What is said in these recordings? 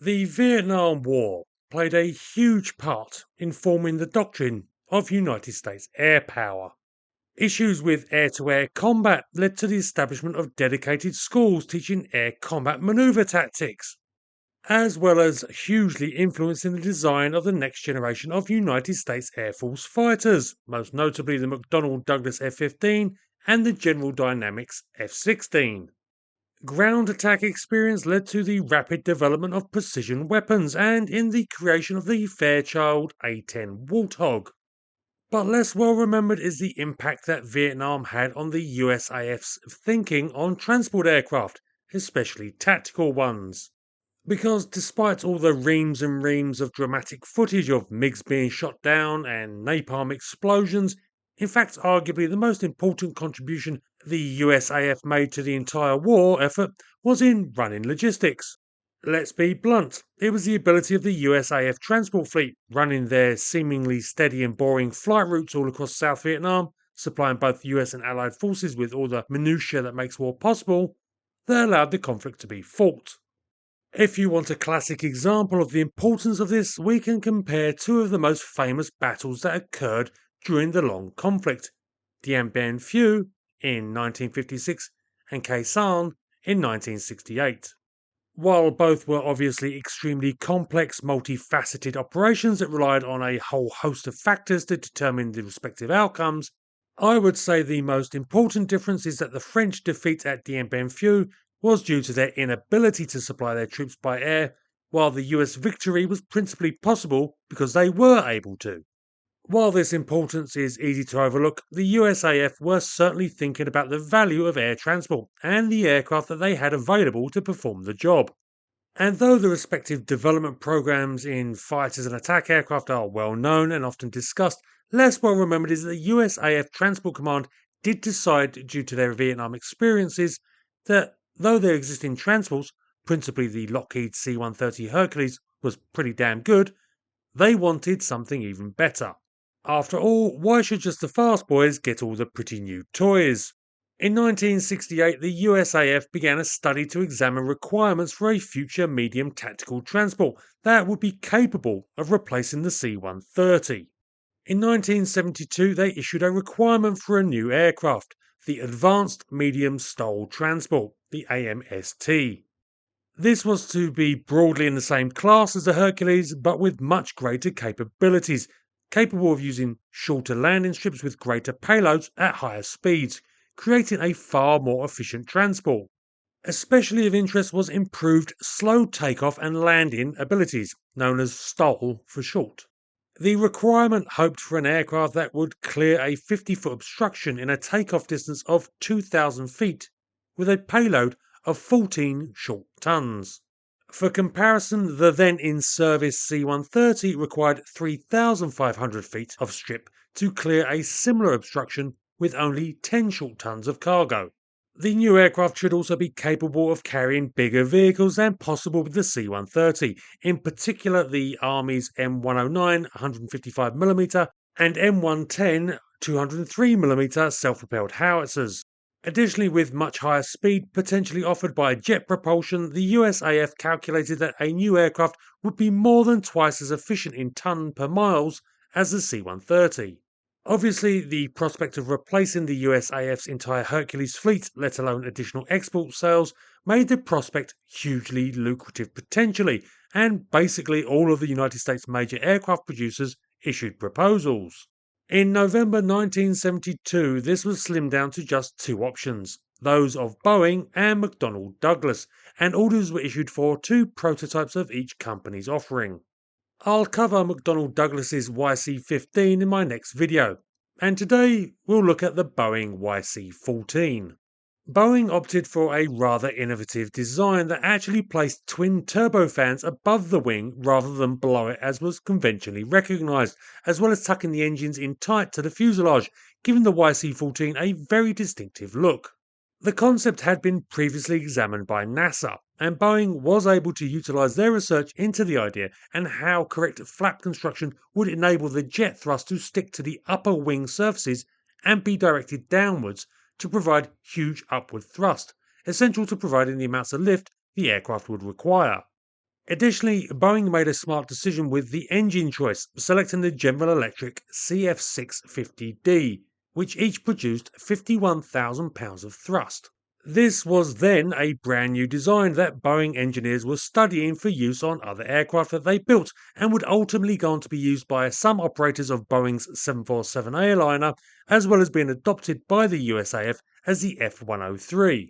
The Vietnam War played a huge part in forming the doctrine of United States air power. Issues with air-to-air combat led to the establishment of dedicated schools teaching air combat maneuver tactics, as well as hugely influencing the design of the next generation of United States Air Force fighters, most notably the McDonnell Douglas F-15 and the General Dynamics F-16. Ground attack experience led to the rapid development of precision weapons and in the creation of the Fairchild A-10 Warthog. But less well remembered is the impact that Vietnam had on the USAF's thinking on transport aircraft, especially tactical ones. Because despite all the reams and reams of dramatic footage of MiGs being shot down and napalm explosions, in fact arguably the most important contribution the USAF made to the entire war effort was in running logistics. Let's be blunt, it was the ability of the USAF transport fleet running their seemingly steady and boring flight routes all across South Vietnam, supplying both US and Allied forces with all the minutiae that makes war possible, that allowed the conflict to be fought. If you want a classic example of the importance of this, we can compare two of the most famous battles that occurred during the long conflict, Dien Bien Phu in 1956 and Khe Sanh in 1968. While both were obviously extremely complex, multifaceted operations that relied on a whole host of factors to determine the respective outcomes, I would say the most important difference is that the French defeat at Dien Bien Phu was due to their inability to supply their troops by air, while the US victory was principally possible because they were able to. While this importance is easy to overlook, the USAF were certainly thinking about the value of air transport and the aircraft that they had available to perform the job. And though the respective development programs in fighters and attack aircraft are well known and often discussed, less well remembered is that the USAF Transport Command did decide, due to their Vietnam experiences, that though their existing transports, principally the Lockheed C-130 Hercules, was pretty damn good, they wanted something even better. After all, why should just the fast boys get all the pretty new toys? In 1968, the USAF began a study to examine requirements for a future medium tactical transport that would be capable of replacing the C-130. In 1972, they issued a requirement for a new aircraft, the Advanced Medium STOL Transport, the AMST. This was to be broadly in the same class as the Hercules, but with much greater capabilities, capable of using shorter landing strips with greater payloads at higher speeds, creating a far more efficient transport. Especially of interest was improved slow takeoff and landing abilities, known as STOL for short. The requirement hoped for an aircraft that would clear a 50-foot obstruction in a takeoff distance of 2,000 feet, with a payload of 14 short tons. For comparison, the then in service C-130 required 3,500 feet of strip to clear a similar obstruction with only 10 short tons of cargo. The new aircraft should also be capable of carrying bigger vehicles than possible with the C-130, in particular the Army's M109 155mm and M110 203mm self-propelled howitzers. Additionally, with much higher speed potentially offered by jet propulsion, the USAF calculated that a new aircraft would be more than twice as efficient in ton per miles as the C-130. Obviously, the prospect of replacing the USAF's entire Hercules fleet, let alone additional export sales, made the prospect hugely lucrative potentially, and basically all of the United States major aircraft producers issued proposals. In November 1972, this was slimmed down to just two options, those of Boeing and McDonnell Douglas, and orders were issued for two prototypes of each company's offering. I'll cover McDonnell Douglas's YC-14 in my next video, and today we'll look at the Boeing YC-14. Boeing opted for a rather innovative design that actually placed twin turbofans above the wing rather than below it as was conventionally recognised, as well as tucking the engines in tight to the fuselage, giving the YC-14 a very distinctive look. The concept had been previously examined by NASA, and Boeing was able to utilise their research into the idea and how correct flap construction would enable the jet thrust to stick to the upper wing surfaces and be directed downwards to provide huge upward thrust, essential to providing the amounts of lift the aircraft would require. Additionally, Boeing made a smart decision with the engine choice, selecting the General Electric CF650D, which each produced 51,000 pounds of thrust. This was then a brand new design that Boeing engineers were studying for use on other aircraft that they built and would ultimately go on to be used by some operators of Boeing's 747 airliner, as well as being adopted by the USAF as the F-103.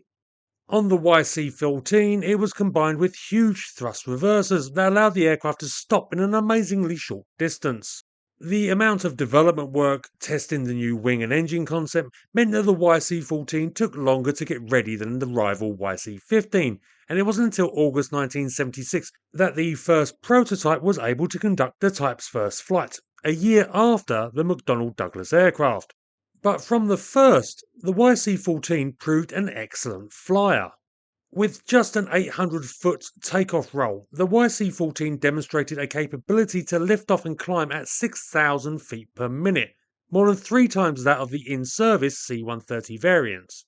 On the YC-14, it was combined with huge thrust reversers that allowed the aircraft to stop in an amazingly short distance. The amount of development work testing the new wing and engine concept meant that the YC-14 took longer to get ready than the rival YC-15, and it wasn't until August 1976 that the first prototype was able to conduct the type's first flight, a year after the McDonnell Douglas aircraft. But from the first, the YC-14 proved an excellent flyer. With just an 800-foot takeoff roll, the YC-14 demonstrated a capability to lift off and climb at 6,000 feet per minute, more than 3 times that of the in-service C-130 variants.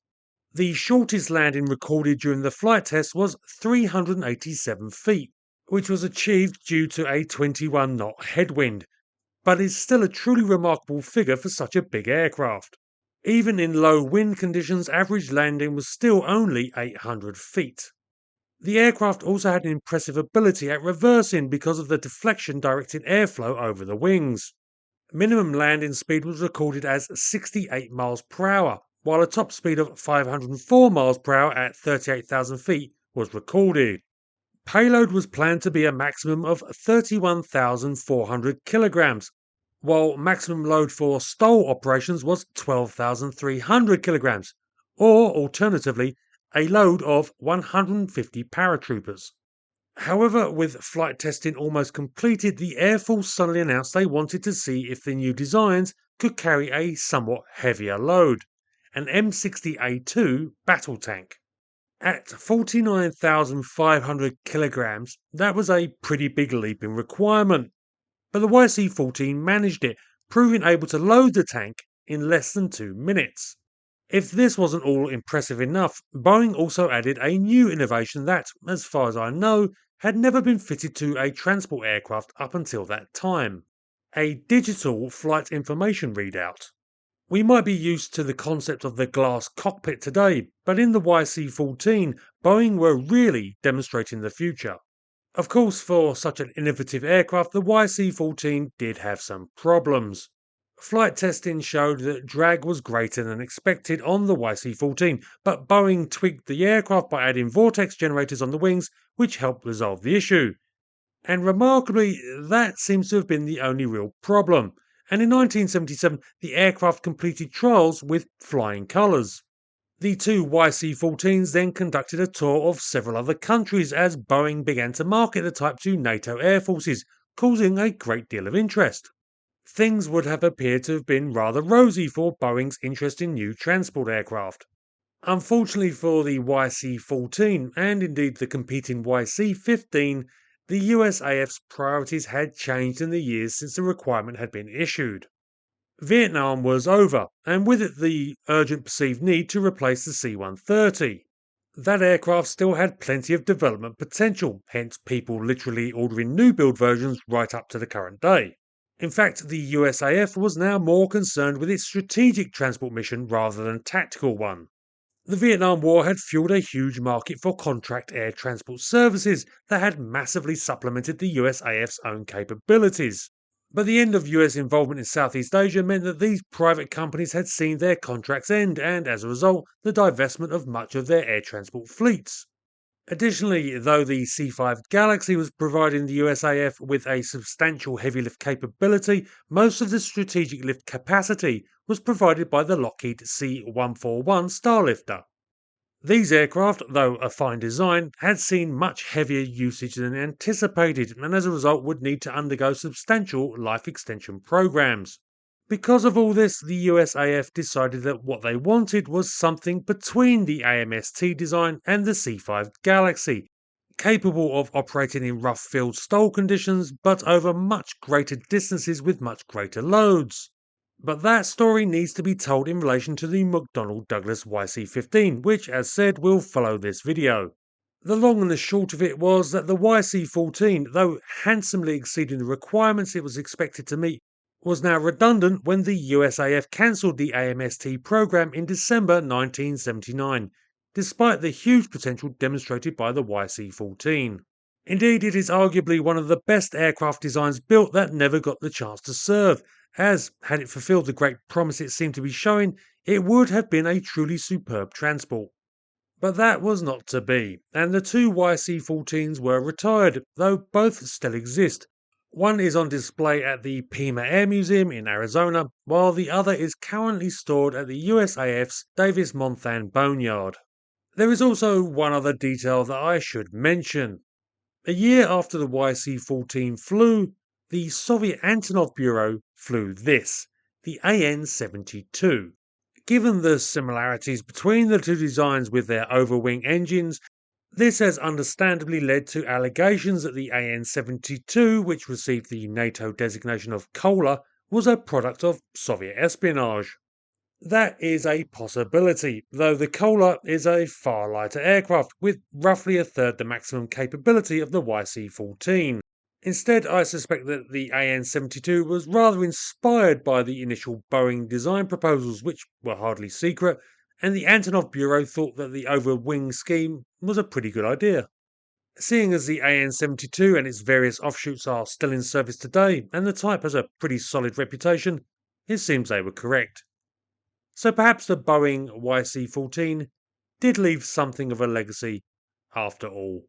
The shortest landing recorded during the flight test was 387 feet, which was achieved due to a 21-knot headwind, but is still a truly remarkable figure for such a big aircraft. Even in low wind conditions, average landing was still only 800 feet. The aircraft also had an impressive ability at reversing because of the deflection directing airflow over the wings. Minimum landing speed was recorded as 68 miles per hour, while a top speed of 504 miles per hour at 38,000 feet was recorded. Payload was planned to be a maximum of 31,400 kilograms, while maximum load for STOL operations was 12,300 kilograms, or alternatively, a load of 150 paratroopers. However, with flight testing almost completed, the Air Force suddenly announced they wanted to see if the new designs could carry a somewhat heavier load, an M60A2 battle tank. At 49,500 kilograms, that was a pretty big leap in requirement, but the YC-14 managed it, proving able to load the tank in less than 2 minutes. If this wasn't all impressive enough, Boeing also added a new innovation that, as far as I know, had never been fitted to a transport aircraft up until that time: a digital flight information readout. We might be used to the concept of the glass cockpit today, but in the YC-14, Boeing were really demonstrating the future. Of course, for such an innovative aircraft, the YC-14 did have some problems. Flight testing showed that drag was greater than expected on the YC-14, but Boeing tweaked the aircraft by adding vortex generators on the wings, which helped resolve the issue. And remarkably, that seems to have been the only real problem. And in 1977, the aircraft completed trials with flying colours. The two YC-14s then conducted a tour of several other countries as Boeing began to market the type to NATO air forces, causing a great deal of interest. Things would have appeared to have been rather rosy for Boeing's interest in new transport aircraft. Unfortunately for the YC-14, and indeed the competing YC-15, the USAF's priorities had changed in the years since the requirement had been issued. Vietnam was over, and with it the urgent perceived need to replace the C-130. That aircraft still had plenty of development potential, hence people literally ordering new build versions right up to the current day. In fact, the USAF was now more concerned with its strategic transport mission rather than tactical one. The Vietnam War had fueled a huge market for contract air transport services that had massively supplemented the USAF's own capabilities. But the end of US involvement in Southeast Asia meant that these private companies had seen their contracts end and, as a result, the divestment of much of their air transport fleets. Additionally, though the C-5 Galaxy was providing the USAF with a substantial heavy lift capability, most of the strategic lift capacity was provided by the Lockheed C-141 Starlifter. These aircraft, though a fine design, had seen much heavier usage than anticipated and as a result would need to undergo substantial life extension programs. Because of all this, the USAF decided that what they wanted was something between the AMST design and the C-5 Galaxy, capable of operating in rough field STOL conditions but over much greater distances with much greater loads. But that story needs to be told in relation to the McDonnell Douglas YC-15, which, as said, will follow this video. The long and the short of it was that the YC-14, though handsomely exceeding the requirements it was expected to meet, was now redundant when the USAF cancelled the AMST program in December 1979, despite the huge potential demonstrated by the YC-14. Indeed, it is arguably one of the best aircraft designs built that never got the chance to serve, as, had it fulfilled the great promise it seemed to be showing, it would have been a truly superb transport. But that was not to be, and the two YC-14s were retired, though both still exist. One is on display at the Pima Air Museum in Arizona, while the other is currently stored at the USAF's Davis-Monthan Boneyard. There is also one other detail that I should mention. A year after the YC-14 flew, the Soviet Antonov Bureau flew this, the AN-72. Given the similarities between the two designs with their overwing engines, this has understandably led to allegations that the AN-72, which received the NATO designation of Kola, was a product of Soviet espionage. That is a possibility, though the Kola is a far lighter aircraft with roughly a third the maximum capability of the YC-14. Instead, I suspect that the AN-72 was rather inspired by the initial Boeing design proposals, which were hardly secret, and the Antonov Bureau thought that the over-wing scheme was a pretty good idea. Seeing as the AN-72 and its various offshoots are still in service today, and the type has a pretty solid reputation, it seems they were correct. So perhaps the Boeing YC-14 did leave something of a legacy after all.